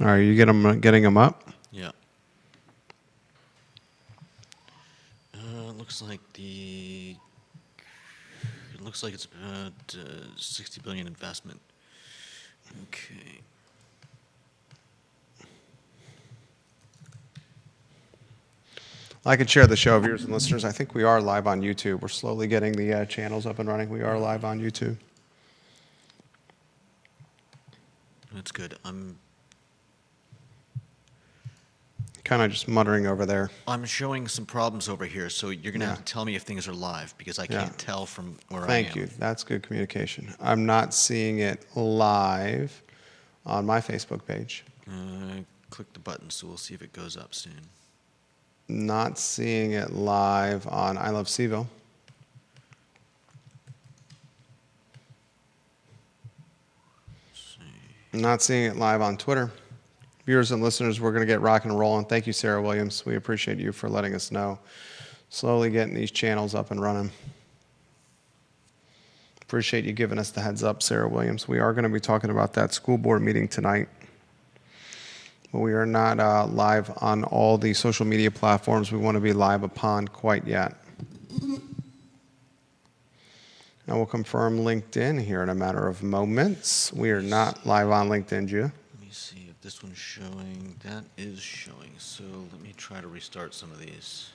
Are you getting them up? Yeah. Looks like it's about 60 billion investment. Okay. I can share the show, viewers and listeners. I think we are live on YouTube. We're slowly getting the channels up and running. We are live on YouTube. That's good. I'm Kind of just muttering over there. showing some problems over here, so you're going to have to tell me if things are live, because I can't tell from where I am. Thank you. That's good communication. I'm not seeing it live on my Facebook page. Click the button, so we'll see if it goes up soon. Not seeing it live on I Love CVille. Not seeing it live on Twitter. Viewers and listeners, we're going to get rock and rolling. Thank you, Sarah Williams. We appreciate you for letting us know. Slowly getting these channels up and running. Appreciate you giving us the heads up, Sarah Williams. We are going to be talking about that school board meeting tonight. But we are not live on all the social media platforms we want to be live upon quite yet. And we'll confirm LinkedIn here in a matter of moments. We are not live on LinkedIn, Judah. Let me see if this one's showing. That is showing. So let me try to restart some of these.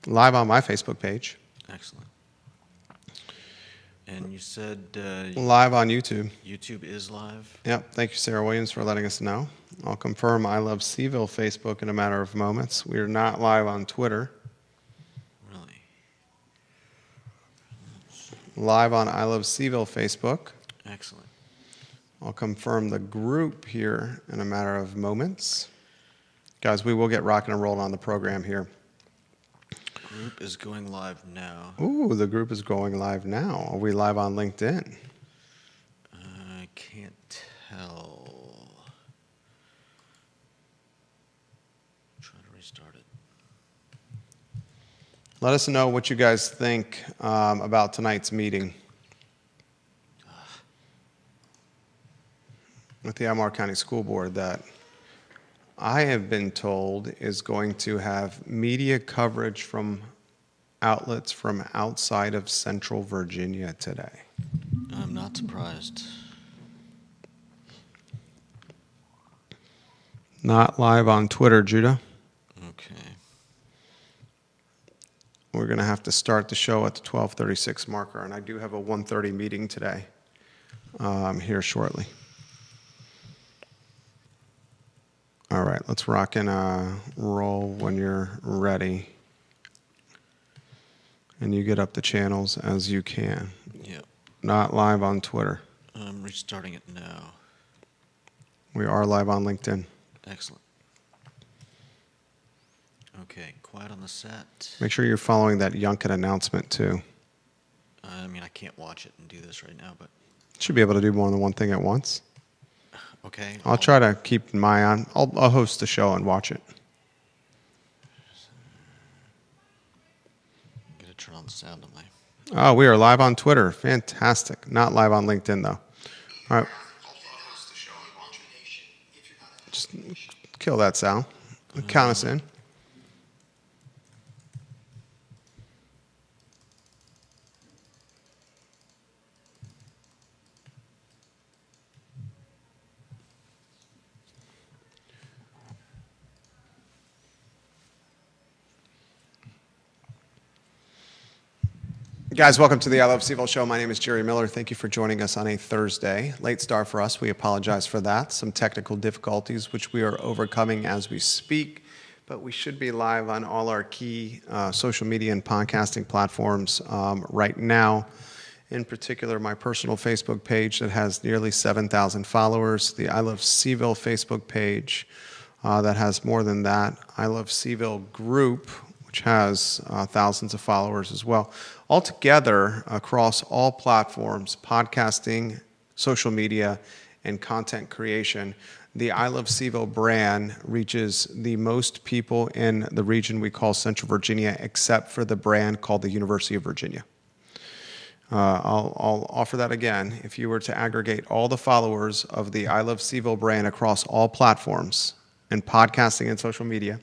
Live on my Facebook page. Excellent. And you said live on YouTube. YouTube is live? Yep. Thank you, Sarah Williams, for letting us know. I'll confirm I Love CVille Facebook in a matter of moments. We are not live on Twitter. Really? Live on I Love CVille Facebook. Excellent. I'll confirm the group here in a matter of moments. Guys, we will get rocking and rolling on the program here. Group is going live now. Ooh, the group is going live now. Are we live on LinkedIn? I can't tell. Try to restart it. Let us know what you guys think about tonight's meeting with the Albemarle County School Board that I have been told is going to have media coverage from outlets from outside of Central Virginia today. I'm not surprised. Not live on Twitter, Judah. Okay. We're going to have to start the show at the 12:36 marker, and I do have a 1:30 meeting today here shortly. All right, let's rock and roll when you're ready. And you get up the channels as you can. Yep. Not live on Twitter. I'm restarting it now. We are live on LinkedIn. Excellent. Okay, quiet on the set. Make sure you're following that Yunkin announcement too. I mean, I can't watch it and do this right now, but... Should be able to do more than one thing at once. Okay. I'll try to keep my eye on. I'll host the show and watch it. I'm going to turn on the sound on my... Oh, we are live on Twitter. Fantastic. Not live on LinkedIn, though. All right. Just kill that sound. Count us in. Guys, welcome to the I Love CVille show. My name is Jerry Miller. Thank you for joining us on a Thursday. Late start for us. We apologize for that. Some technical difficulties, which we are overcoming as we speak. But we should be live on all our key social media and podcasting platforms right now. In particular, my personal Facebook page that has nearly 7,000 followers. The I Love CVille Facebook page that has more than that. I Love CVille group, which has thousands of followers as well. Altogether, across all platforms, podcasting, social media, and content creation, the I Love CVille brand reaches the most people in the region we call Central Virginia, except for the brand called the University of Virginia. I'll offer that again. If you were to aggregate all the followers of the I Love CVille brand across all platforms and podcasting and social media,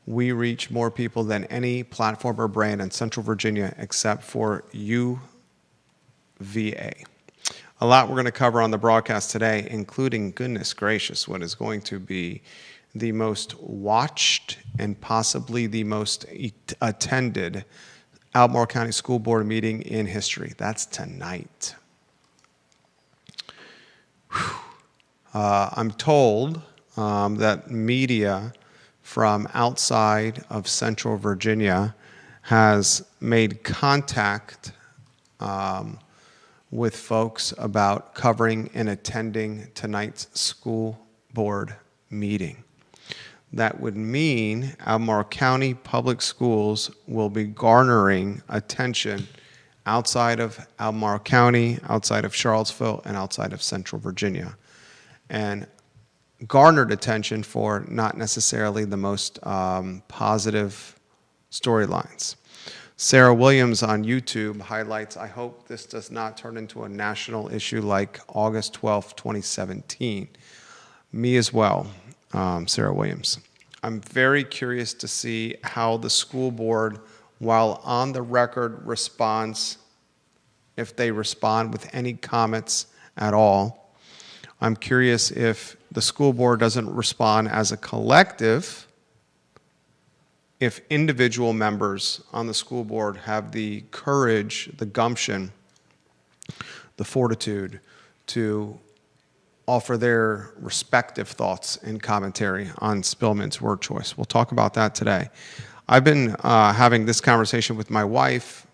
we reach more people than any platform or brand in Central Virginia except for UVA. A lot we're going to cover on the broadcast today, including, goodness gracious, what is going to be the most watched and possibly the most attended Albemarle County School Board meeting in history. That's tonight. I'm told that media from outside of Central Virginia has made contact with folks about covering and attending tonight's school board meeting. That would mean Albemarle County Public Schools will be garnering attention outside of Albemarle County, outside of Charlottesville, and outside of Central Virginia. And garnered attention for not necessarily the most positive storylines. Sarah Williams on YouTube highlights, I hope this does not turn into a national issue like August 12, 2017. Me as well, Sarah Williams. I'm very curious to see how the school board, while on the record, responds, if they respond with any comments at all. I'm curious if the school board doesn't respond as a collective, if individual members on the school board have the courage, the gumption, the fortitude to offer their respective thoughts and commentary on Spillman's word choice. We'll talk about that today. I've been having this conversation with my wife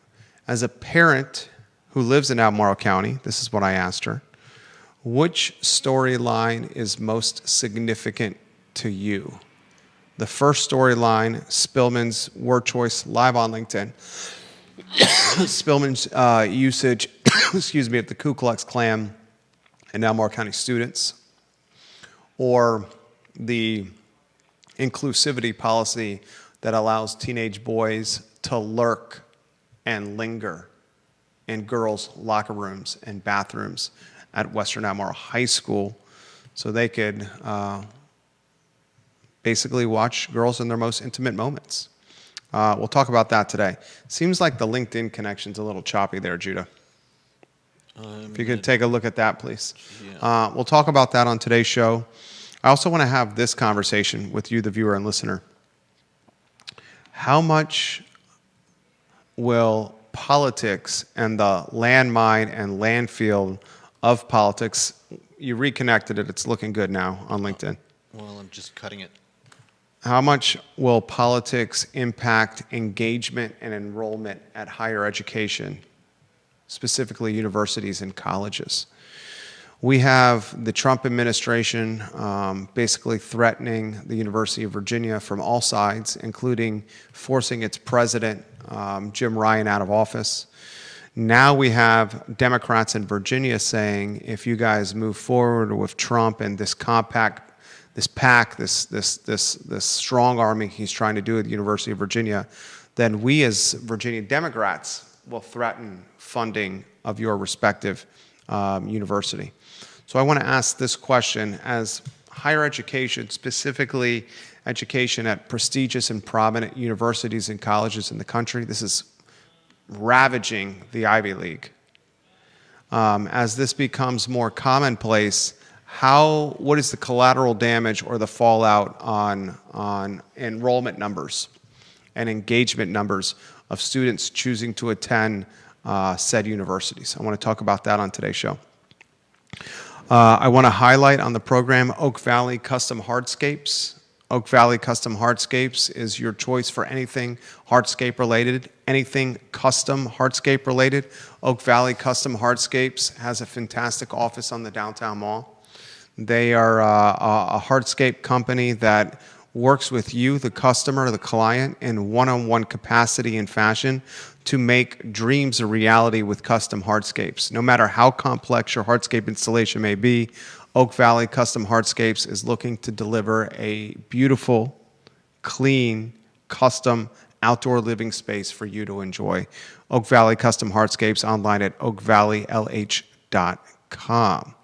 as a parent who lives in Albemarle County. This is what I asked her. Which storyline is most significant to you? The first storyline, Spillman's word choice, live on LinkedIn. Spillman's usage, excuse me, of the Ku Klux Klan and Albemarle County students, or the inclusivity policy that allows teenage boys to lurk and linger in girls' locker rooms and bathrooms at Western Albemarle High School so they could basically watch girls in their most intimate moments. We'll talk about that today. Seems like the LinkedIn connection's a little choppy there, Judah. If you could take a look at that, please. Yeah. We'll talk about that on today's show. I also want to have this conversation with you, the viewer and listener. How much will politics and the landmine and landfill of politics, you reconnected it, it's looking good now on LinkedIn. Well, I'm just cutting it. How much will politics impact engagement and enrollment at higher education, specifically universities and colleges? We have the Trump administration basically threatening the University of Virginia from all sides, including forcing its president, Jim Ryan, out of office. Now we have Democrats in Virginia saying, if you guys move forward with Trump and this compact, this strong arming he's trying to do at the University of Virginia, then we as Virginia Democrats will threaten funding of your respective university. So I want to ask this question: as higher education, specifically education at prestigious and prominent universities and colleges in the country, this is ravaging the Ivy League. As this becomes more commonplace, what is the collateral damage or the fallout on enrollment numbers and engagement numbers of students choosing to attend said universities? I want to talk about that on today's show. I want to highlight on the program Oak Valley Custom Hardscapes. Oak Valley Custom Hardscapes is your choice for anything hardscape related, anything custom hardscape related. Oak Valley Custom Hardscapes has a fantastic office on the downtown mall. They are a hardscape company that works with you, the customer, the client, in one-on-one capacity and fashion to make dreams a reality with custom hardscapes. No matter how complex your hardscape installation may be, Oak Valley Custom Hardscapes is looking to deliver a beautiful, clean, custom outdoor living space for you to enjoy. Oak Valley Custom Hardscapes online at oakvalleylh.com.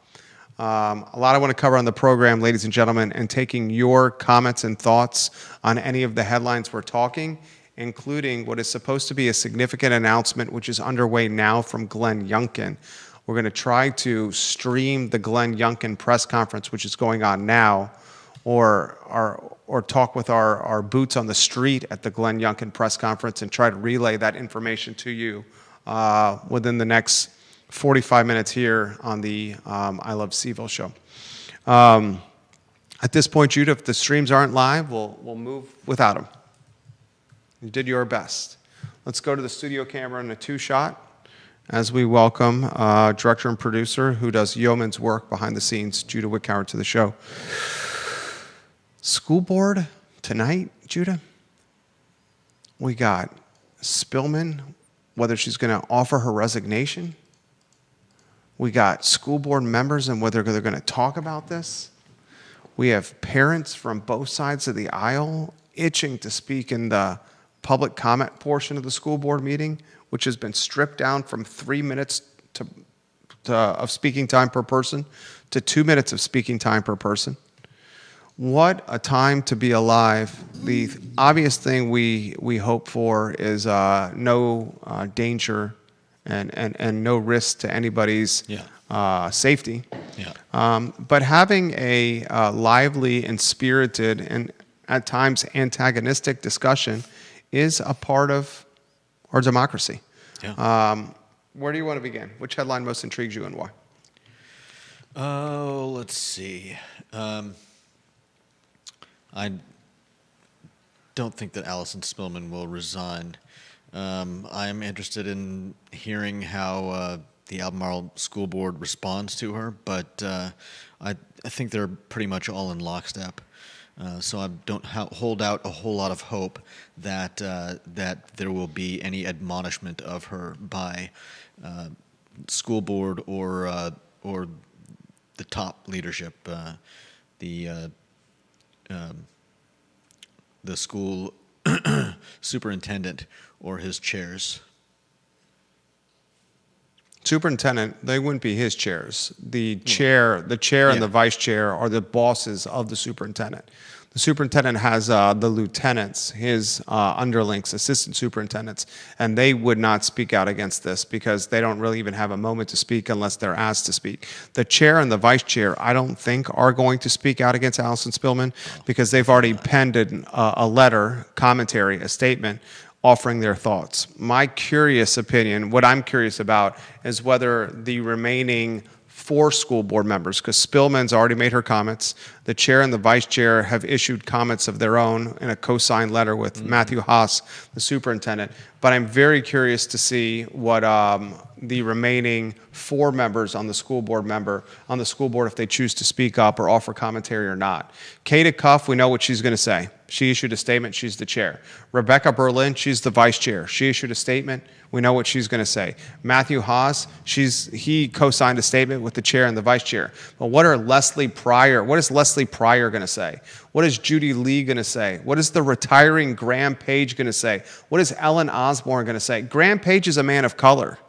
A lot I want to cover on the program, ladies and gentlemen, and taking your comments and thoughts on any of the headlines we're talking, including what is supposed to be a significant announcement, which is underway now from Glenn Youngkin. We're going to try to stream the Glenn Youngkin press conference, which is going on now, or talk with our boots on the street at the Glenn Youngkin press conference and try to relay that information to you within the next 45 minutes here on the I Love CVille show. At this point, Judah, if the streams aren't live, we'll move without them. You did your best. Let's go to the studio camera in a two-shot as we welcome director and producer who does yeoman's work behind the scenes, Judah Wickhauer, to the show. School board tonight, Judah. We got Spillman, whether she's going to offer her resignation. We got school board members and whether they're going to talk about this. We have parents from both sides of the aisle itching to speak in the public comment portion of the school board meeting, which has been stripped down from 3 minutes of speaking time per person to 2 minutes of speaking time per person. What a time to be alive. The obvious thing we hope for is no danger and no risk to anybody's safety. But having a lively and spirited and at times antagonistic discussion is a part of our democracy. Where do you want to begin? Which headline most intrigues you and why? Oh, let's see. I don't think that Allison Spillman will resign. I'm interested in hearing how the Albemarle School Board responds to her, but I think they're pretty much all in lockstep. So I don't hold out a whole lot of hope that there will be any admonishment of her by school board or the top leadership, the school superintendent or his chairs. Superintendent, they wouldn't be his chairs. The chair and the vice chair are the bosses of the superintendent. The superintendent has the lieutenants, his underlings, assistant superintendents, and they would not speak out against this because they don't really even have a moment to speak unless they're asked to speak. The chair and the vice chair, I don't think, are going to speak out against Allison Spillman because they've already penned a letter, commentary, a statement, offering their thoughts. My curious opinion, what I'm curious about, is whether the remaining 4 school board members, because Spillman's already made her comments, the chair and the vice chair have issued comments of their own in a co-signed letter with Matthew Haas, the superintendent. But I'm very curious to see what the remaining 4 members on the school board if they choose to speak up or offer commentary or not. Kata Cuff, we know what she's going to say. She issued a statement. She's the chair. Rebecca Berlin, she's the vice chair. She issued a statement. We know what she's going to say. Matthew Haas, he co-signed a statement with the chair and the vice chair. But what is Leslie Pryor going to say? What is Judy Lee going to say? What is the retiring Graham Page going to say? What is Ellen Osborne going to say? Graham Page is a man of color.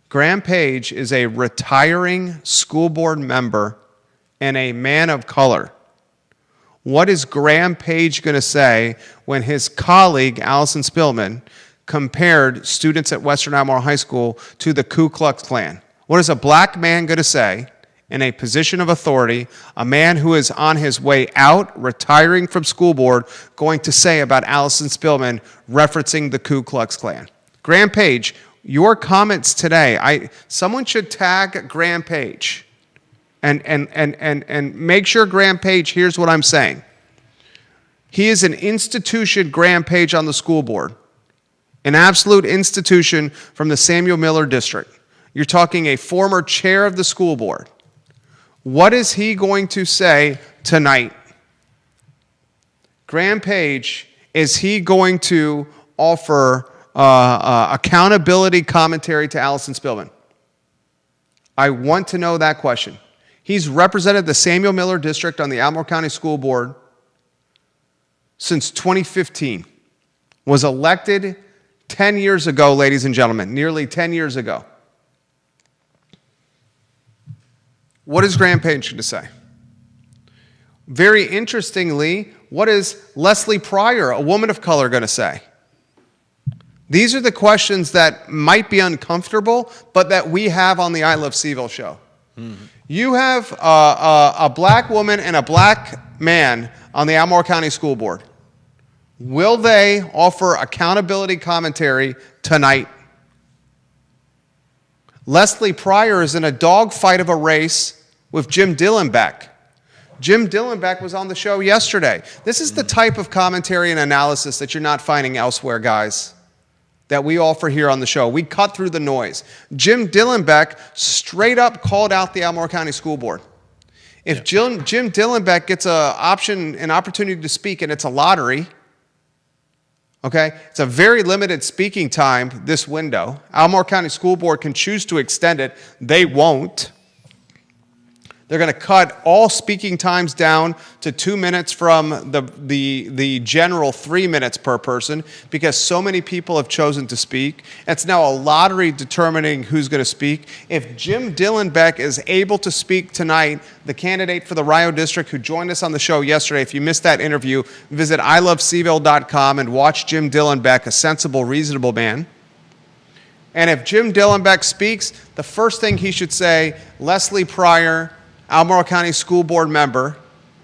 Graham Page is a retiring school board member and a man of color. What is Graham Page going to say when his colleague, Allison Spillman, compared students at Western Albemarle High School to the Ku Klux Klan? What is a black man going to say in a position of authority, a man who is on his way out, retiring from school board, going to say about Allison Spillman referencing the Ku Klux Klan? Graham Page, your comments today, someone should tag Graham Page and make sure Graham Page hears what I'm saying. He is an institution, Graham Page, on the school board. An absolute institution from the Samuel Miller District. You're talking a former chair of the school board. What is he going to say tonight? Graham Page, is he going to offer accountability commentary to Allison Spillman? I want to know that question. He's represented the Samuel Miller District on the Albemarle County School Board since 2015. Was elected 10 years ago, ladies and gentlemen, nearly 10 years ago. What is Graham Page going to say? Very interestingly, what is Leslie Pryor, a woman of color, going to say? These are the questions that might be uncomfortable, but that we have on the I Love CVille show. Mm-hmm. You have a black woman and a black man on the Albemarle County School Board. Will they offer accountability commentary tonight? Leslie Pryor is in a dogfight of a race with Jim Dillenbeck. Jim Dillenbeck was on the show yesterday. This is the type of commentary and analysis that you're not finding elsewhere, guys, that we offer here on the show. We cut through the noise. Jim Dillenbeck straight up called out the Albemarle County School Board. If Jim Dillenbeck gets an opportunity to speak, and it's a lottery, okay, it's a very limited speaking time, this window. Albemarle County School Board can choose to extend it. They won't. They're going to cut all speaking times down to 2 minutes from the general 3 minutes per person because so many people have chosen to speak. It's now a lottery determining who's going to speak. If Jim Dillenbeck is able to speak tonight, the candidate for the Rio District who joined us on the show yesterday, if you missed that interview, visit ilovecville.com and watch Jim Dillenbeck, a sensible, reasonable man. And if Jim Dillenbeck speaks, the first thing he should say, Leslie Pryor, Albemarle County School Board member,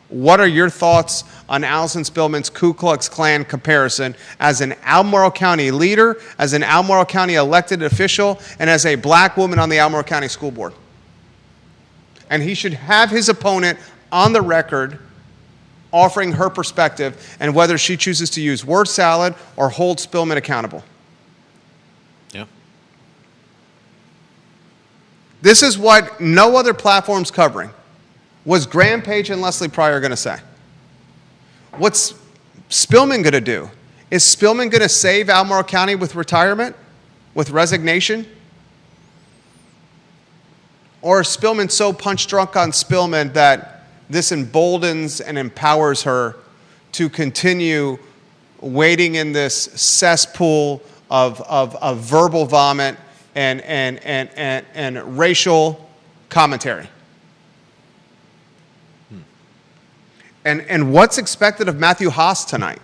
what are your thoughts on Allison Spillman's Ku Klux Klan comparison as an Albemarle County leader, as an Albemarle County elected official, and as a black woman on the Albemarle County School Board? And he should have his opponent on the record offering her perspective and whether she chooses to use word salad or hold Spillman accountable. Yeah. This is what no other platform's covering. What's Graham Page and Leslie Pryor going to say? What's Spillman going to do? Is Spillman going to save Albemarle County with retirement? With resignation? Or is Spillman so punch drunk on Spillman that this emboldens and empowers her to continue wading in this cesspool of verbal vomit and racial commentary? And what's expected of Matthew Haas tonight?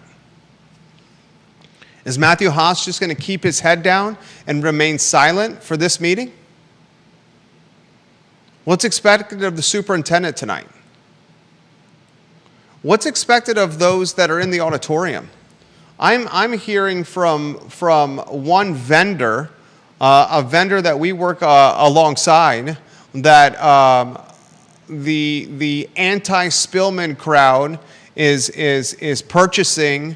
Is Matthew Haas just going to keep his head down and remain silent for this meeting? What's expected of the superintendent tonight? What's expected of those that are in the auditorium? I'm hearing from one vendor, a vendor that we work alongside, that the anti-Spillman crowd is purchasing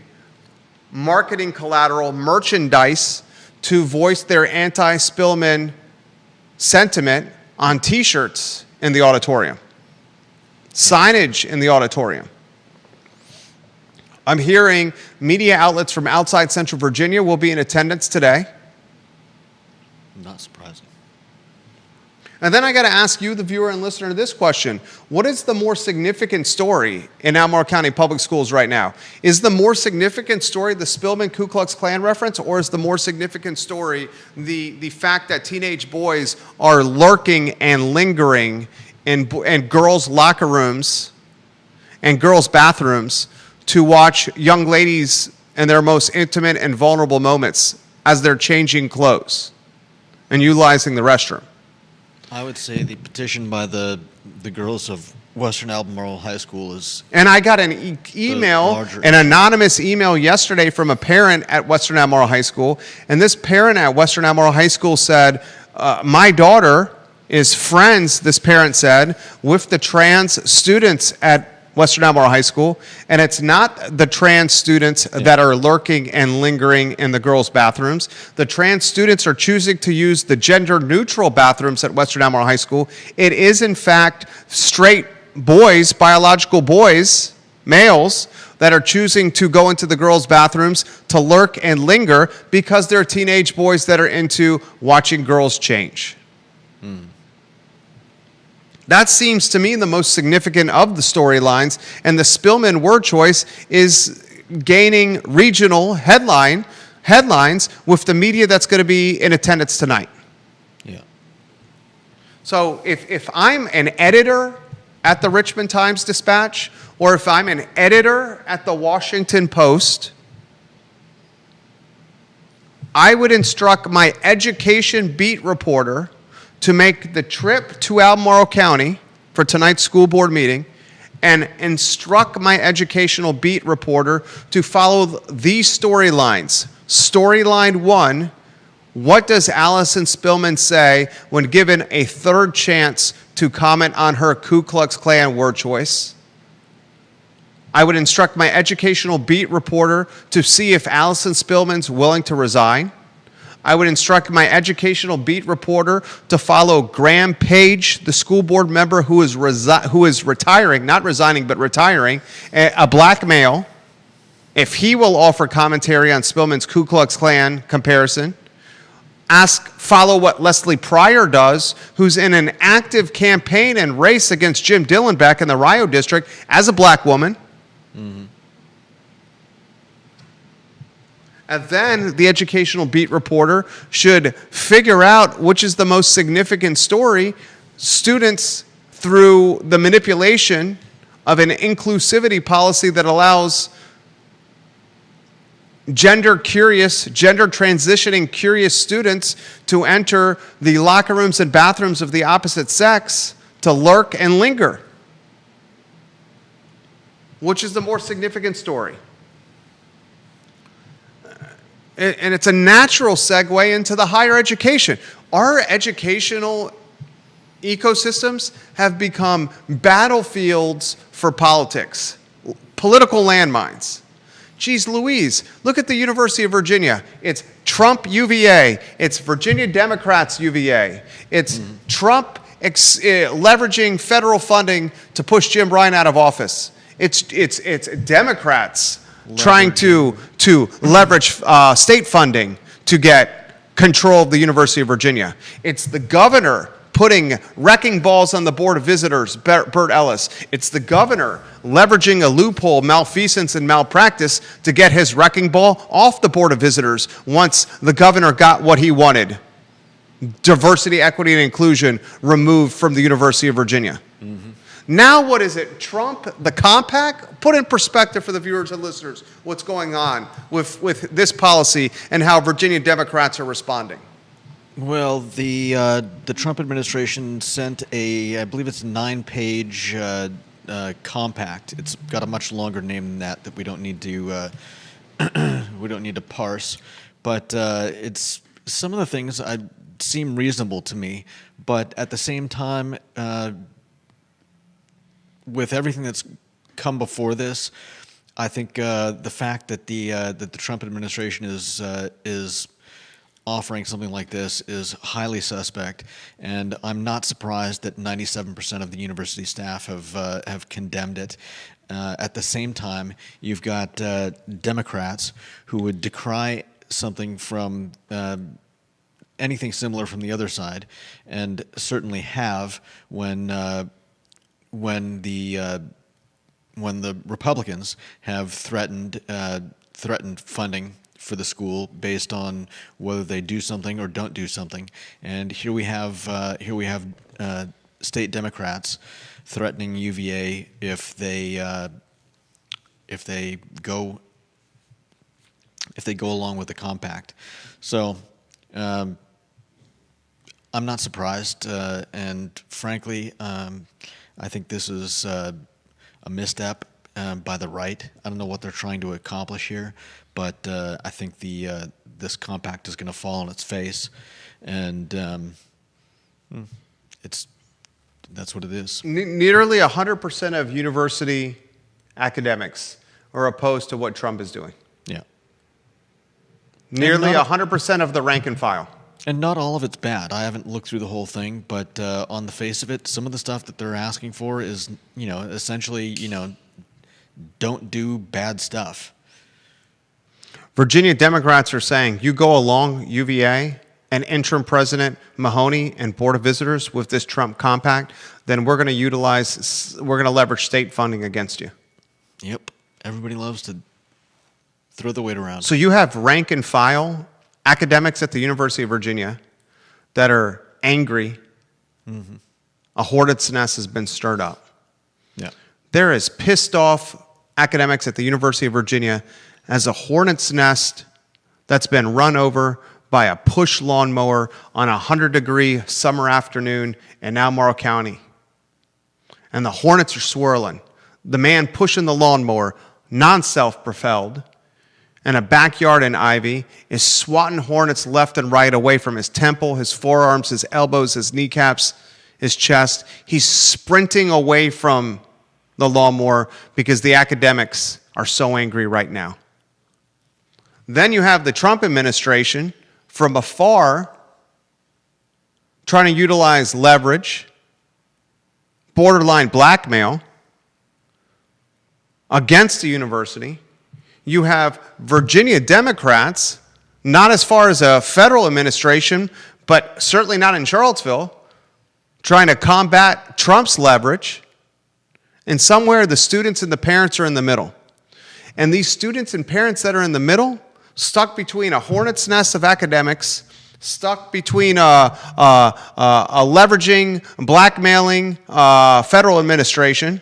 marketing collateral, merchandise, to voice their anti-Spillman sentiment on T-shirts in the auditorium, signage in the auditorium. I'm hearing media outlets from outside Central Virginia will be in attendance today. Not surprising. And then I got to ask you, the viewer and listener, this question. What is the more significant story in Albemarle County Public Schools right now? Is the more significant story the Spillman Ku Klux Klan reference, or is the more significant story the fact that teenage boys are lurking and lingering in girls' locker rooms and girls' bathrooms to watch young ladies in their most intimate and vulnerable moments as they're changing clothes and utilizing the restroom? I would say the petition by the girls of Western Albemarle High School is... And I got an email, an anonymous email yesterday from a parent at Western Albemarle High School. And this parent at Western Albemarle High School said, my daughter is friends, this parent said, with the trans students at Western Albemarle High School, and it's not the trans students that are lurking and lingering in the girls' bathrooms. The trans students are choosing to use the gender-neutral bathrooms at Western Albemarle High School. It is, in fact, straight boys, biological boys, males, that are choosing to go into the girls' bathrooms to lurk and linger because they're teenage boys that are into watching girls change. That seems to me the most significant of the storylines, and the Spillman word choice is gaining regional headline headlines with the media that's going to be in attendance tonight. Yeah. So if I'm an editor at the Richmond Times-Dispatch, or if I'm an editor at the Washington Post, I would instruct my education beat reporter to make the trip to Albemarle County for tonight's school board meeting and instruct my educational beat reporter to follow these storylines. Storyline 1, what does Allison Spillman say when given a third chance to comment on her Ku Klux Klan word choice? I would instruct my educational beat reporter to see if Allison Spillman's willing to resign. I would instruct my educational beat reporter to follow Graham Page, the school board member who is retiring, not resigning, but retiring, a black male, if he will offer commentary on Spillman's Ku Klux Klan comparison. Follow what Leslie Pryor does, who's in an active campaign and race against Jim Dillon back in the Rio district as a black woman. Mm-hmm. And then the educational beat reporter should figure out which is the most significant story. Students, through the manipulation of an inclusivity policy that allows gender transitioning curious students to enter the locker rooms and bathrooms of the opposite sex to lurk and linger. Which is the more significant story? And it's a natural segue into the higher education. Our educational ecosystems have become battlefields for politics, political landmines. Geez Louise, look at the University of Virginia. It's Trump UVA. It's Virginia Democrats UVA. It's Trump leveraging federal funding to push Jim Ryan out of office. It's Democrats trying to leverage state funding to get control of the University of Virginia. It's the governor putting wrecking balls on the Board of Visitors, Bert Ellis. It's the governor leveraging a loophole, malfeasance, and malpractice to get his wrecking ball off the Board of Visitors once the governor got what he wanted. Diversity, equity, and inclusion removed from the University of Virginia. Mm-hmm. Now what is it? Trump, the compact? Put in perspective for the viewers and listeners what's going on with this policy and how Virginia Democrats are responding. Well, the Trump administration sent I believe it's a 9-page compact. It's got a much longer name than that we don't need to parse. But it's some of the things seem reasonable to me, but at the same time, with everything that's come before this, I think the fact that the Trump administration is offering something like this is highly suspect, and I'm not surprised that 97% of the university staff have condemned it. At the same time, you've got Democrats who would decry something from anything similar from the other side, and certainly have when the Republicans have threatened funding for the school based on whether they do something or don't do something. And here we have state Democrats threatening UVA if they go along with the compact. So I'm not surprised, and frankly, I think this is a misstep by the right. I don't know what they're trying to accomplish here, but I think this compact is going to fall on its face, and that's what it is. Nearly 100% of university academics are opposed to what Trump is doing. Yeah. Nearly 100% of the rank and file. And not all of it's bad. I haven't looked through the whole thing, but on the face of it, some of the stuff that they're asking for is, essentially, don't do bad stuff. Virginia Democrats are saying, you go along, UVA, and interim president Mahoney and Board of Visitors with this Trump compact, then we're going to leverage state funding against you. Yep. Everybody loves to Throw the weight around. So you have rank and file academics at the University of Virginia that are angry. A hornet's nest has been stirred up. Yeah. There is pissed off academics at the University of Virginia as a hornet's nest that's been run over by a push lawnmower on a 100-degree summer afternoon in Albemarle County. And the hornets are swirling. The man pushing the lawnmower, non-self-propelled, in a backyard in Ivy, is swatting hornets left and right away from his temple, his forearms, his elbows, his kneecaps, his chest. He's sprinting away from the lawnmower because the academics are so angry right now. Then you have the Trump administration from afar trying to utilize leverage, borderline blackmail against the university. You have Virginia Democrats, not as far as a federal administration, but certainly not in Charlottesville, trying to combat Trump's leverage. And somewhere the students and the parents are in the middle. And these students and parents that are in the middle, stuck between a hornet's nest of academics, stuck between a leveraging, blackmailing federal administration,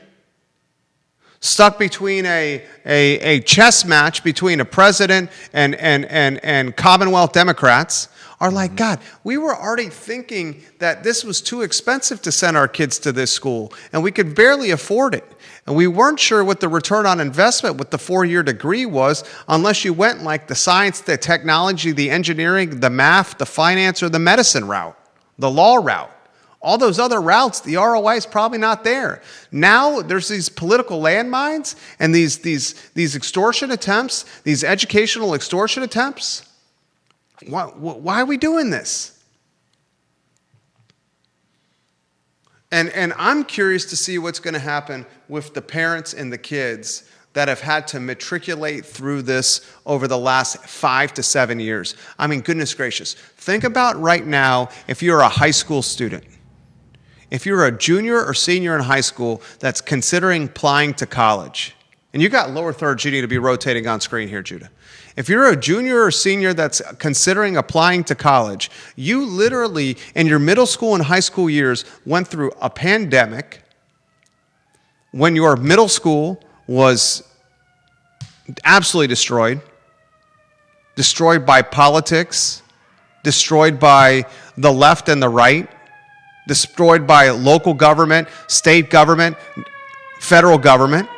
stuck between a chess match between a president and Commonwealth Democrats, are like, God, we were already thinking that this was too expensive to send our kids to this school, and we could barely afford it. And we weren't sure what the return on investment with the 4-year degree was unless you went like the science, the technology, the engineering, the math, the finance, or the medicine route, the law route. All those other routes, the ROI is probably not there. Now there's these political landmines and these extortion attempts, these educational extortion attempts. Why are we doing this? And I'm curious to see what's going to happen with the parents and the kids that have had to matriculate through this over the last 5 to 7 years. I mean, goodness gracious. Think about right now if you're a high school student. If you're a junior or senior in high school that's considering applying to college, and you got lower third Judy to be rotating on screen here, Judah. If you're a junior or senior that's considering applying to college, you literally, in your middle school and high school years, went through a pandemic when your middle school was absolutely destroyed by politics, destroyed by the left and the right, destroyed by local government, state government, federal government.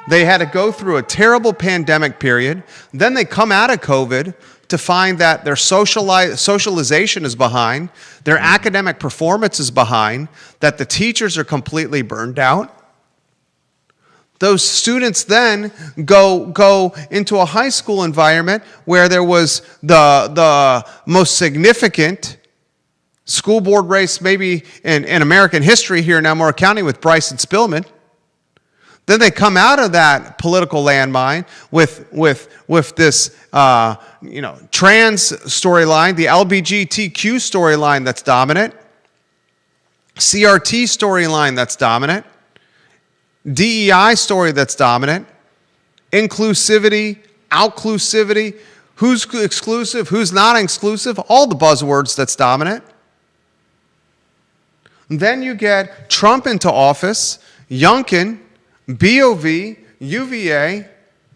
They had to go through a terrible pandemic period. Then they come out of COVID to find that their socialization is behind, their academic performance is behind, that the teachers are completely burned out. Those students then go into a high school environment where there was the most significant school board race maybe in American history here in Albemarle County with Bryson Spillman. Then they come out of that political landmine with this trans storyline, the LGBTQ storyline that's dominant, CRT storyline that's dominant, DEI story that's dominant, inclusivity, outclusivity, who's exclusive, who's not exclusive, all the buzzwords that's dominant. Then you get Trump into office, Youngkin, BOV, UVA,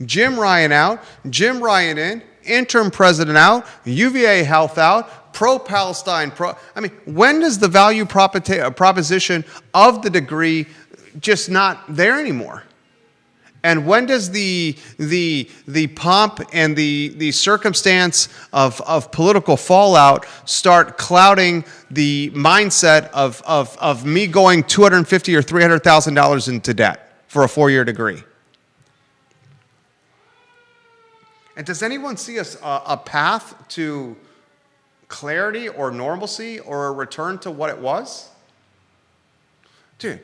Jim Ryan out, Jim Ryan in, interim president out, UVA health out, pro-Palestine, when does the value proposition of the degree just not there anymore? And when does the pomp and the circumstance of political fallout start clouding the mindset of me going $250,000 or $300,000 into debt for a 4-year degree? And does anyone see a path to clarity or normalcy or a return to what it was? Dude,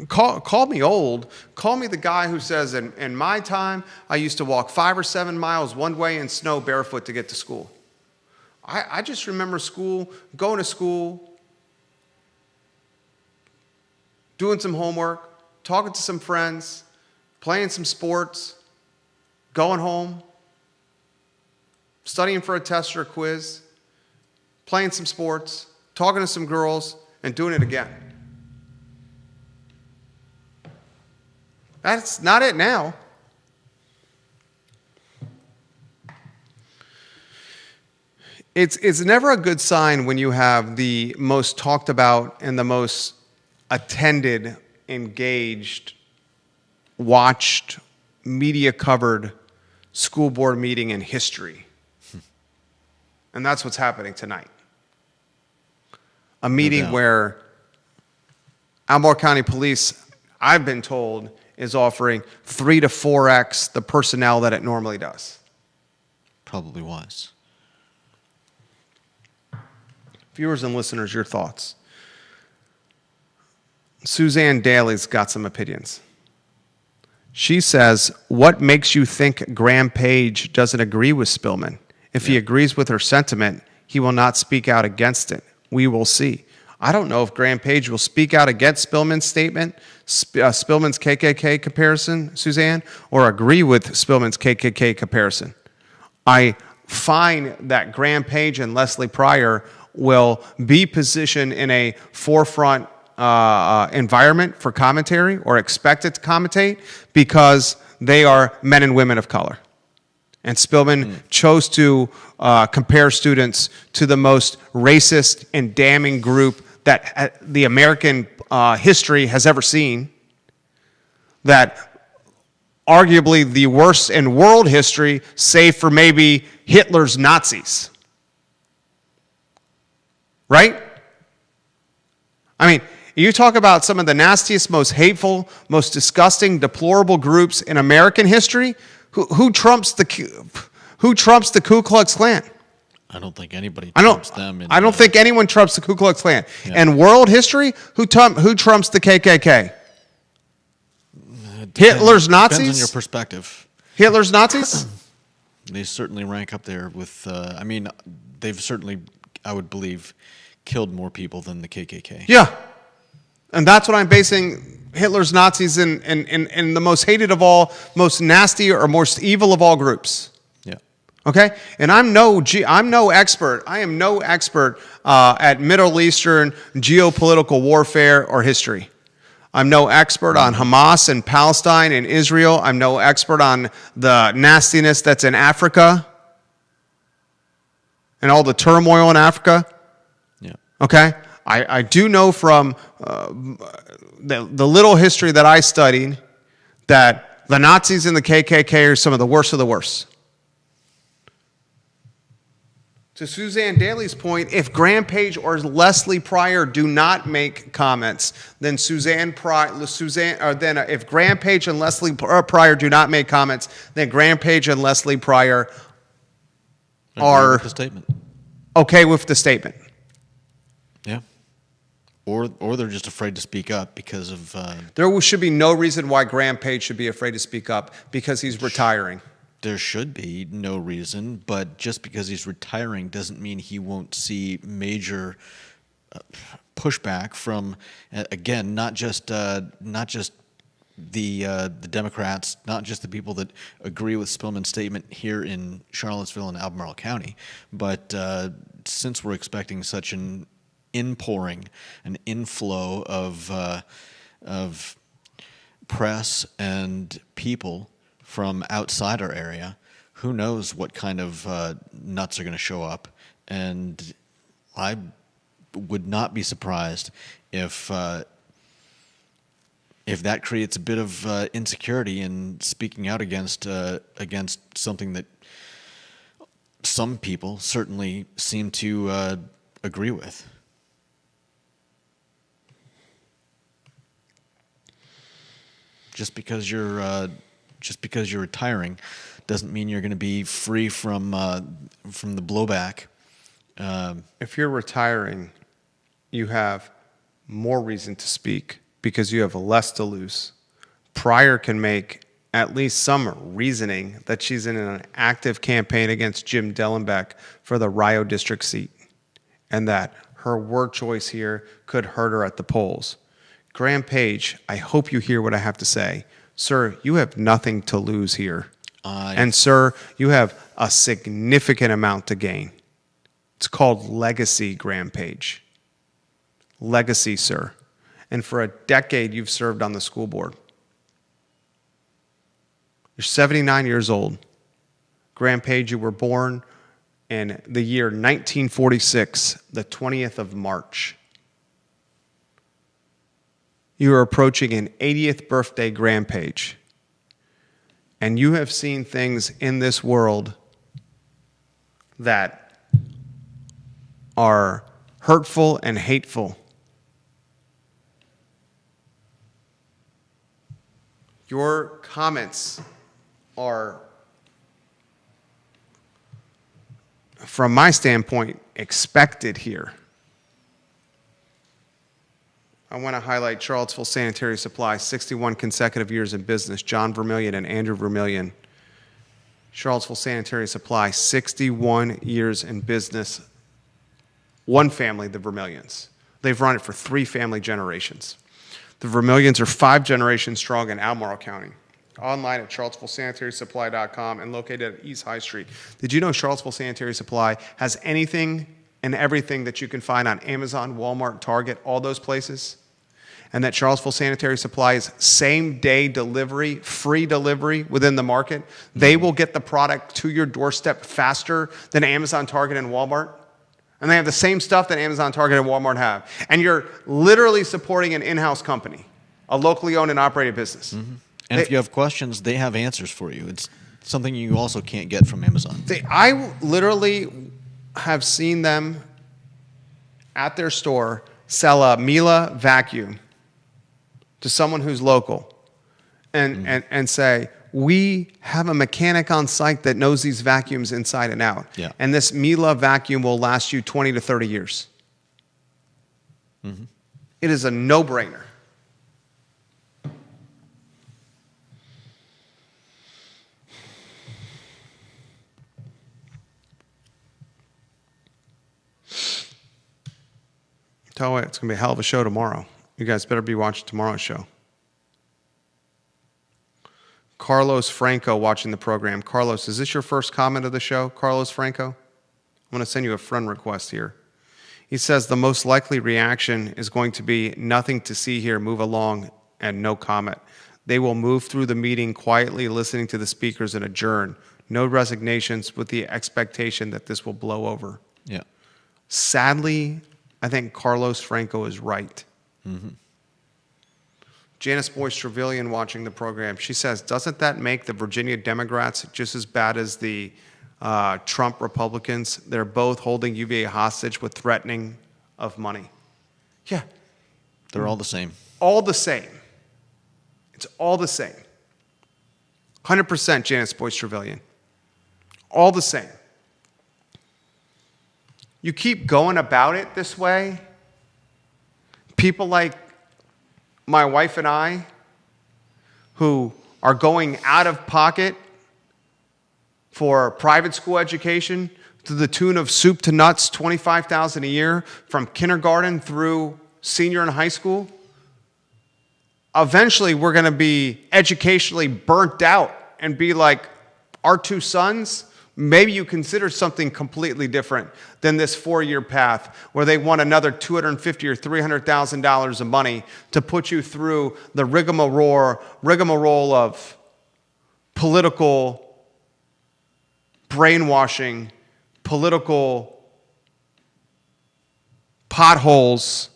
Call me old. Call me the guy who says, in my time, I used to walk 5 or 7 miles one way in snow barefoot to get to school. I just remember going to school, doing some homework, talking to some friends, playing some sports, going home, studying for a test or a quiz, playing some sports, talking to some girls, and doing it again. That's not it now. It's never a good sign when you have the most talked about and the most attended, engaged, watched, media-covered school board meeting in history. And that's what's happening tonight. A meeting where Albemarle County Police, I've been told, is offering 3 to 4x the personnel that it normally does. Probably was. Viewers and listeners, your thoughts. Suzanne Daly's got some opinions. She says, what makes you think Graham Page doesn't agree with Spillman? If he agrees with her sentiment, he will not speak out against it. We will see. I don't know if Graham Page will speak out against Spillman's statement, Spillman's KKK comparison, Suzanne, or agree with Spillman's KKK comparison. I find that Graham Page and Leslie Pryor will be positioned in a forefront environment for commentary or expected to commentate because they are men and women of color. And Spillman chose to compare students to the most racist and damning group that the American history has ever seen, that arguably the worst in world history, save for maybe Hitler's Nazis. Right? I mean, you talk about some of the nastiest, most hateful, most disgusting, deplorable groups in American history. Who trumps the Ku Klux Klan? I don't think anybody trumps them. I don't think anyone trumps the Ku Klux Klan. Yeah. And world history, who trumps the KKK? Hitler's Nazis? Depends on your perspective. Hitler's Nazis? They certainly rank up there with, they've certainly, I would believe, killed more people than the KKK. Yeah. And that's what I'm basing Hitler's Nazis in the most hated of all, most nasty or most evil of all groups. Yeah. Okay? And I'm no expert. I am no expert at Middle Eastern geopolitical warfare or history. I'm no expert on Hamas and Palestine and Israel. I'm no expert on the nastiness that's in Africa and all the turmoil in Africa. Yeah. Okay? I do know from the little history that I studied that the Nazis and the KKK are some of the worst of the worst. To Suzanne Daly's point, if Graham Page or Leslie Pryor do not make comments, then if Graham Page and Leslie Pryor do not make comments, then Graham Page and Leslie Pryor are with the statement. Okay with the statement. Yeah. Or they're just afraid to speak up because of... There should be no reason why Graham Page should be afraid to speak up because he's retiring. There should be no reason, but just because he's retiring doesn't mean he won't see major pushback from, again, not just the Democrats, not just the people that agree with Spillman's statement here in Charlottesville and Albemarle County, but since we're expecting such an inpouring, an inflow of press and people from outside our area, who knows what kind of nuts are going to show up. And I would not be surprised if that creates a bit of insecurity in speaking out against something that some people certainly seem to agree with. Just because you're retiring doesn't mean you're going to be free from the blowback. If you're retiring, you have more reason to speak because you have less to lose. Pryor can make at least some reasoning that she's in an active campaign against Jim Dellenbeck for the Rio district seat and that her word choice here could hurt her at the polls. Graham Page, I hope you hear what I have to say. Sir, you have nothing to lose here. And, sir, you have a significant amount to gain. It's called legacy, Graham Page. Legacy, sir. And for a decade, you've served on the school board. You're 79 years old. Graham Page, you were born in the year 1946, the 20th of March. You are approaching an 80th birthday, Graham Page. And you have seen things in this world that are hurtful and hateful. Your comments are, from my standpoint, expected here. I want to highlight Charlottesville Sanitary Supply, 61 consecutive years in business. John Vermillion and Andrew Vermillion. Charlottesville Sanitary Supply, 61 years in business. One family, the Vermillions. They've run it for 3 family generations. The Vermillions are 5 generations strong in Albemarle County. Online at charlottesvillesanitarysupply.com and located at East High Street. Did you know Charlottesville Sanitary Supply has anything and everything that you can find on Amazon, Walmart, Target, all those places? And that Charlottesville Sanitary Supply is same-day delivery, free delivery within the market. They will get the product to your doorstep faster than Amazon, Target, and Walmart. And they have the same stuff that Amazon, Target, and Walmart have. And you're literally supporting an in-house company, a locally owned and operated business. Mm-hmm. And if you have questions, they have answers for you. It's something you also can't get from Amazon. I literally have seen them at their store sell a Miele vacuum to someone who's local and say, we have a mechanic on site that knows these vacuums inside and out. Yeah. And this Miele vacuum will last you 20 to 30 years. Mm-hmm. It is a no-brainer. Tell you what, it's going to be a hell of a show tomorrow. You guys better be watching tomorrow's show. Carlos Franco watching the program. Carlos, is this your first comment of the show? Carlos Franco? I'm going to send you a friend request here. He says the most likely reaction is going to be nothing to see here, move along, and no comment. They will move through the meeting quietly, listening to the speakers and adjourn. No resignations with the expectation that this will blow over. Yeah. Sadly, I think Carlos Franco is right. Mm-hmm. Janice Boyce Trevelyan watching the program. She says, doesn't that make the Virginia Democrats just as bad as the Trump Republicans? They're both holding UVA hostage with threatening of money. Yeah. They're all the same. All the same. It's all the same. 100% Janice Boyce Trevelyan. All the same. You keep going about it this way, people like my wife and I, who are going out of pocket for private school education to the tune of soup to nuts, $25,000 a year from kindergarten through senior in high school, eventually we're going to be educationally burnt out and be like our 2 sons. Maybe you consider something completely different than this 4-year path where they want another $250,000 or $300,000 of money to put you through the rigmarole of political brainwashing, political potholes,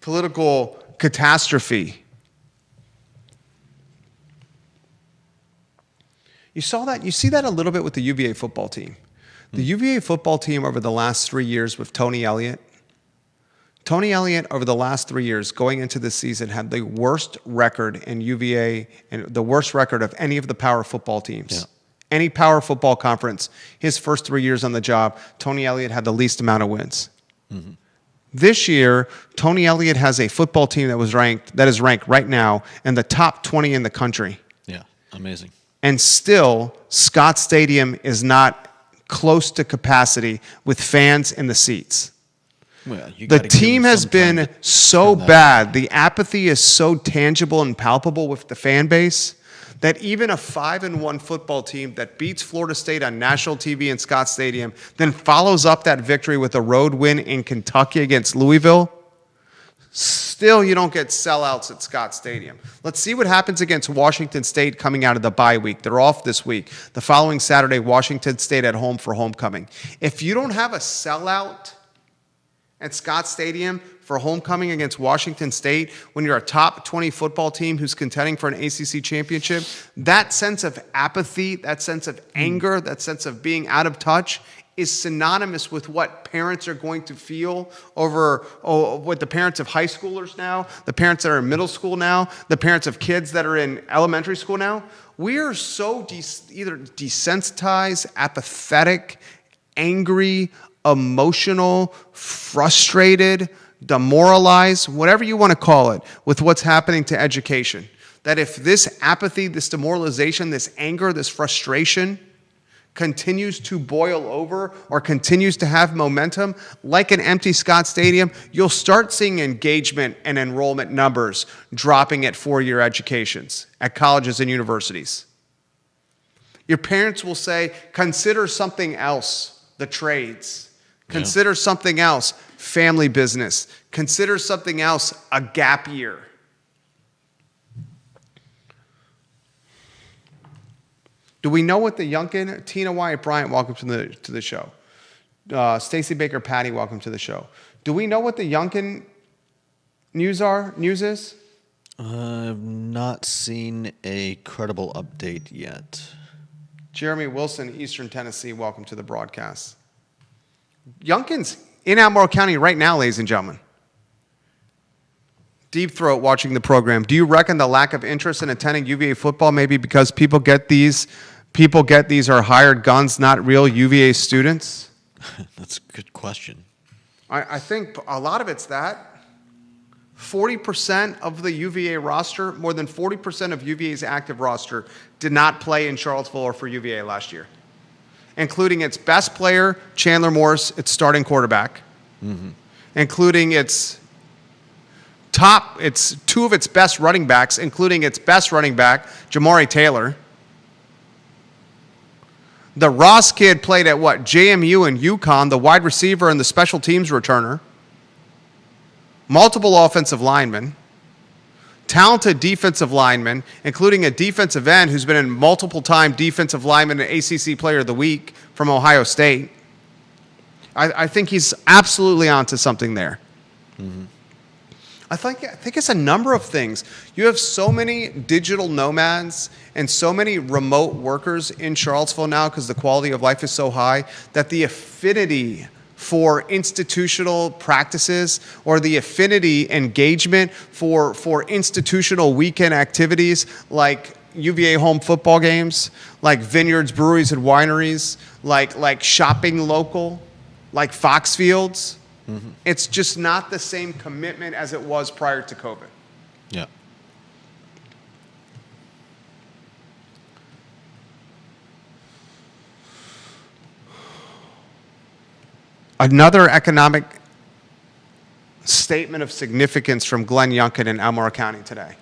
political catastrophe. You saw that. You see that a little bit with the UVA football team. The UVA football team over the last 3 years with Tony Elliott. Tony Elliott over the last 3 years going into this season had the worst record in UVA and the worst record of any of the power football teams. Yeah. Any power football conference, his first 3 years on the job, Tony Elliott had the least amount of wins. Mm-hmm. This year, Tony Elliott has a football team that is ranked right now in the top 20 in the country. Yeah, amazing. And still, Scott Stadium is not close to capacity with fans in the seats. Well, you The gotta give team them has some time been to so turn that bad. The apathy is so tangible and palpable with the fan base that even a 5-1 football team that beats Florida State on national TV in Scott Stadium, then follows up that victory with a road win in Kentucky against Louisville, still you don't get sellouts at Scott Stadium. Let's see what happens against Washington State coming out of the bye week. They're off this week. The following Saturday, Washington State at home for homecoming. If you don't have a sellout at Scott Stadium for homecoming against Washington State when you're a top 20 football team who's contending for an ACC championship, that sense of apathy, that sense of anger, that sense of being out of touch is synonymous with what parents are going to feel over what the parents of high schoolers now, the parents that are in middle school now, the parents of kids that are in elementary school now. We are so either desensitized, apathetic, angry, emotional, frustrated, demoralized, whatever you want to call it, with what's happening to education. That if this apathy, this demoralization, this anger, this frustration continues to boil over or continues to have momentum, like an empty Scott Stadium, you'll start seeing engagement and enrollment numbers dropping at four-year educations, at colleges and universities. Your parents will say, consider something else, the trades. Consider something else, family business. Consider something else, a gap year. Do we know what the Youngkin? Tina Wyatt Bryant, welcome to the show. Stacey Baker Patty, welcome to the show. Do we know what the Youngkin news is? I've not seen a credible update yet. Jeremy Wilson, Eastern Tennessee, welcome to the broadcast. Youngkin's in Albemarle County right now, ladies and gentlemen. Deep Throat watching the program. Do you reckon the lack of interest in attending UVA football may be because people get these are hired guns, not real UVA students? That's a good question. I think a lot of it's that. 40% of the UVA roster, more than 40% of UVA's active roster, did not play in Charlottesville or for UVA last year, including its best player, Chandler Morris, its starting quarterback, including its two of its best running backs, including its best running back, Jamari Taylor. The Ross kid played at JMU and UConn, the wide receiver and the special teams returner. Multiple offensive linemen. Talented defensive linemen, including a defensive end who's been a multiple-time defensive lineman and ACC Player of the Week from Ohio State. I think he's absolutely onto something there. I think it's a number of things. You have so many digital nomads and so many remote workers in Charlottesville now because the quality of life is so high that the affinity for institutional practices or the affinity engagement for institutional weekend activities like UVA home football games, like vineyards, breweries, and wineries, like shopping local, like Fox Fields. It's just not the same commitment as it was prior to COVID. Yeah. Another economic statement of significance from Glenn Youngkin in Albemarle County today.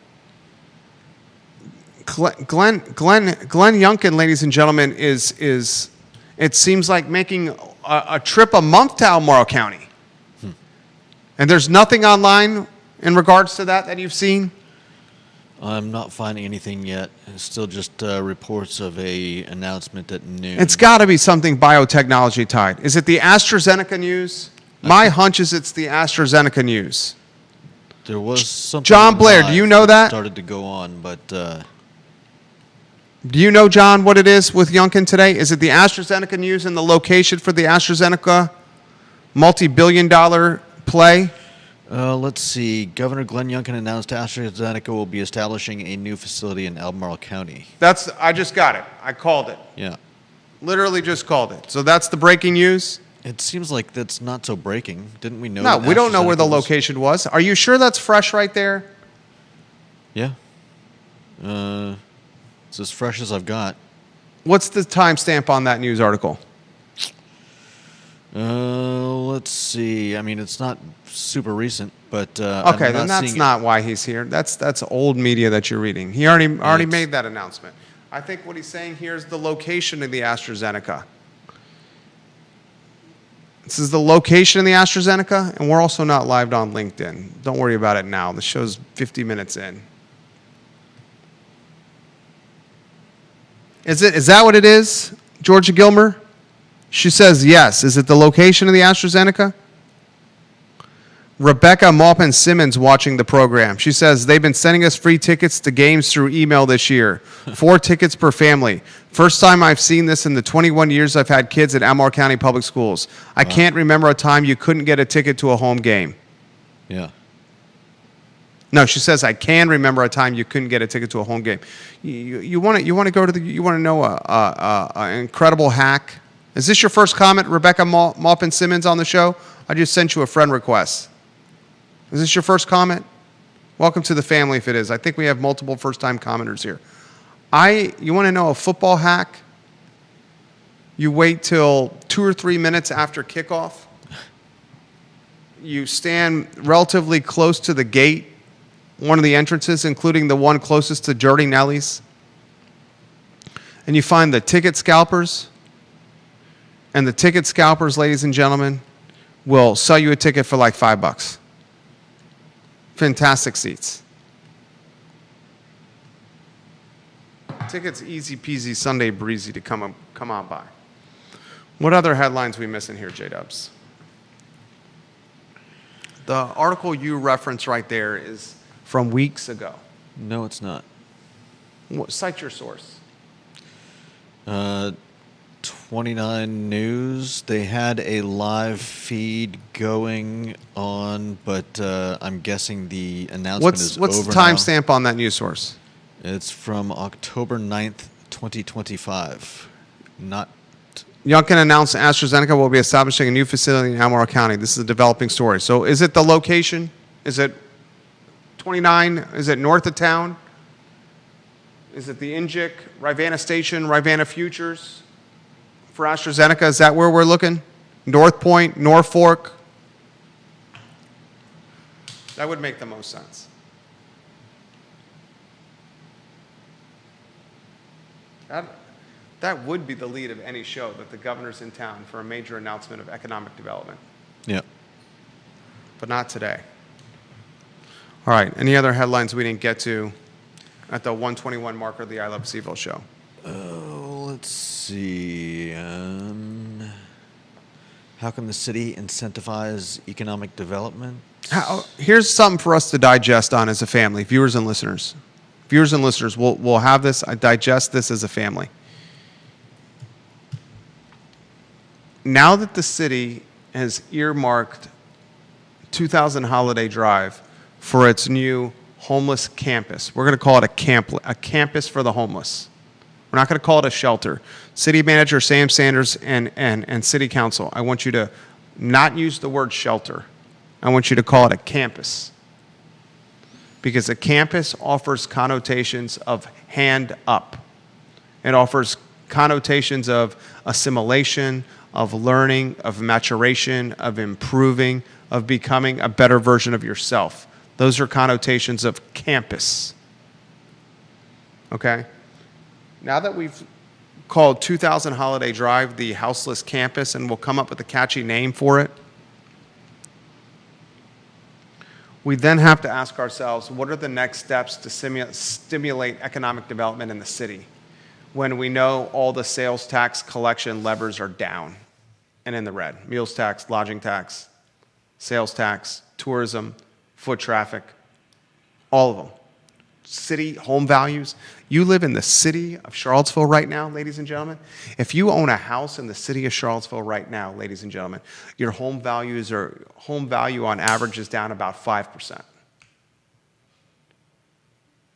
Glenn Youngkin, ladies and gentlemen, is it seems like making a trip a month to Albemarle County. And there's nothing online in regards to that you've seen? I'm not finding anything yet. It's still just reports of a announcement at noon. It's got to be something biotechnology tied. Is it the AstraZeneca news? My hunch is it's the AstraZeneca news. There was something. John Blair, do you know that? Started to go on, but do you know, John, what it is with Youngkin today? Is it the AstraZeneca news and the location for the AstraZeneca multi-billion-dollar play? Let's see. Governor Glenn Youngkin announced AstraZeneca will be establishing a new facility in Albemarle County. I just got it. I called it. Yeah. Literally just called it. So that's the breaking news? It seems like that's not so breaking. Didn't we know? No, that we don't know where the AstraZeneca was? location was. Are you sure that's fresh right there? Yeah. It's as fresh as I've got. What's the timestamp on that news article? Let's see. I mean, it's not super recent, but Okay, I'm then not that's seeing not why he's here. That's old media that you're reading. He already It's- made that announcement. I think what he's saying here is the location of the AstraZeneca. This is the location of the AstraZeneca, and we're also not live on LinkedIn. Don't worry about it now. The show's 50 minutes in. Is that what it is, Georgia Gilmer? She says yes. Is it the location of the AstraZeneca? Rebecca Maupin-Simmons watching the program. She says, they've been sending us free tickets to games through email this year. 4 tickets per family. First time I've seen this in the 21 years I've had kids at Albemarle County Public Schools. I can't remember a time you couldn't get a ticket to a home game. Yeah. No, she says, I can remember a time you couldn't get a ticket to a home game. You want to go to the, you want to know an incredible hack? Is this your first comment, Rebecca Maupin-Simmons, on the show? I just sent you a friend request. Is this your first comment? Welcome to the family if it is. I think we have multiple first-time commenters here. You want to know a football hack? You wait till 2 or 3 minutes after kickoff. You stand relatively close to the gate, one of the entrances, including the one closest to Dirty Nelly's. And you find the ticket scalpers. And the ticket scalpers, ladies and gentlemen, will sell you a ticket for like $5. Fantastic seats. Tickets easy peasy Sunday breezy to come on by. What other headlines we missing here, J-Dubs? The article you reference right there is from weeks ago. No, it's not. Cite your source. 29 News. They had a live feed going on, but I'm guessing the announcement is over What's the now. timestamp on that news source? It's from October 9th, 2025. Not. Youngkin announced AstraZeneca will be establishing a new facility in Albemarle County. This is a developing story. So is it the location? Is it 29? Is it north of town? Is it the Injic, Rivanna Station, Rivanna Futures? For AstraZeneca, is that where we're looking? North Point, Norfolk? That would make the most sense. That would be the lead of any show, that the governor's in town for a major announcement of economic development. Yeah. But not today. All right, any other headlines we didn't get to at the 121 marker of the I Love CVille show? Oh, let's see. How can the city incentivize economic development? Here's something for us to digest on as a family, viewers and listeners. Viewers and listeners, we'll have this, digest this as a family. Now that the city has earmarked 2000 Holiday Drive for its new homeless campus, we're going to call it a campus for the homeless. We're not going to call it a shelter. City Manager Sam Sanders and City Council, I want you to not use the word shelter. I want you to call it a campus. Because a campus offers connotations of hand up. It offers connotations of assimilation, of learning, of maturation, of improving, of becoming a better version of yourself. Those are connotations of campus. Okay? Now that we've called 2000 Holiday Drive the houseless campus, and we'll come up with a catchy name for it, we then have to ask ourselves, what are the next steps to stimulate economic development in the city when we know all the sales tax collection levers are down and in the red? Meals tax, lodging tax, sales tax, tourism, foot traffic, all of them. City home values. You live in the city of Charlottesville right now, ladies and gentlemen. If you own a house in the city of Charlottesville right now, ladies and gentlemen, your home value on average is down about 5%.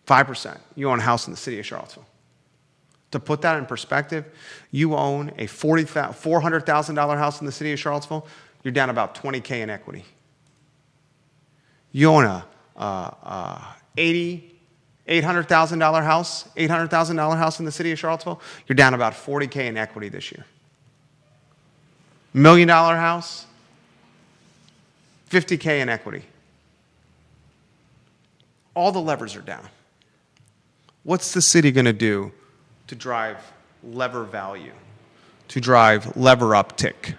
5%. You own a house in the city of Charlottesville. To put that in perspective, you own a $400,000 house in the city of Charlottesville, you're down about $20K in equity. You own a $800,000 house in the city of Charlottesville, you're down about $40K in equity this year. $1 million house, $50K in equity. All the levers are down. What's the city going to do to drive lever value, to drive lever uptick?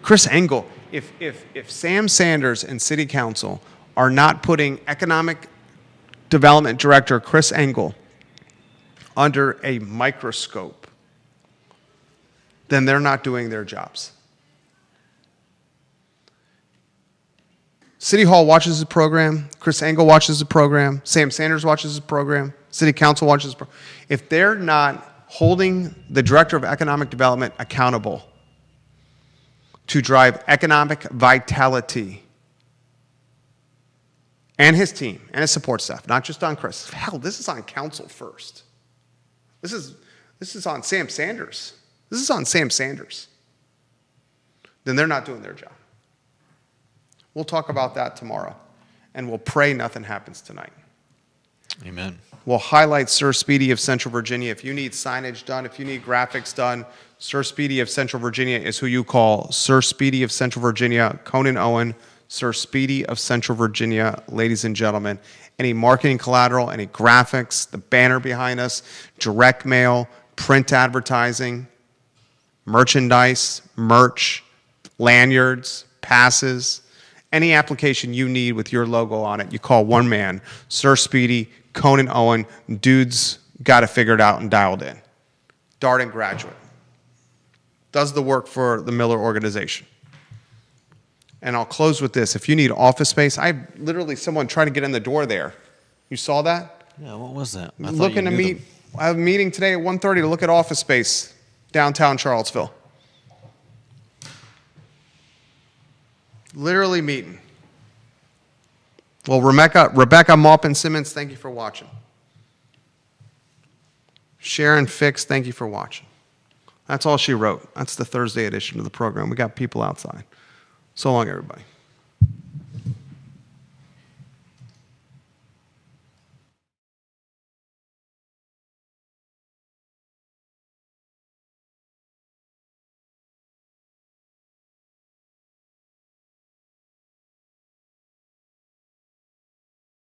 Chris Engel, if Sam Sanders and City Council are not putting Economic Development Director Chris Engel under a microscope, then they're not doing their jobs. City Hall watches the program. Chris Engel watches the program. Sam Sanders watches the program. City Council watches the program. If they're not holding the Director of Economic Development accountable to drive economic vitality and his team and his support staff, not just on Chris. Hell, this is on council first. This is on Sam Sanders. This is on Sam Sanders. Then they're not doing their job. We'll talk about that tomorrow, and we'll pray nothing happens tonight. Amen. We'll highlight Sir Speedy of Central Virginia. If you need signage done, if you need graphics done, Sir Speedy of Central Virginia is who you call. Sir Speedy of Central Virginia, Conan Owen, Sir Speedy of Central Virginia, ladies and gentlemen. Any marketing collateral, any graphics, the banner behind us, direct mail, print advertising, merchandise, merch, lanyards, passes, any application you need with your logo on it, you call one man, Sir Speedy, Conan Owen. Dude's got it figured out and dialed in. Darden graduate. Does the work for the Miller organization. And I'll close with this. If you need office space, I literally, someone trying to get in the door there. You saw that? Yeah, what was that? I Looking to meet, I have a meeting today at 1:30 to look at office space downtown Charlottesville. Literally meeting. Well, Rebecca Maupin-Simmons, thank you for watching. Sharon Fix, thank you for watching. That's all she wrote. That's the Thursday edition of the program. We got people outside. So long, everybody.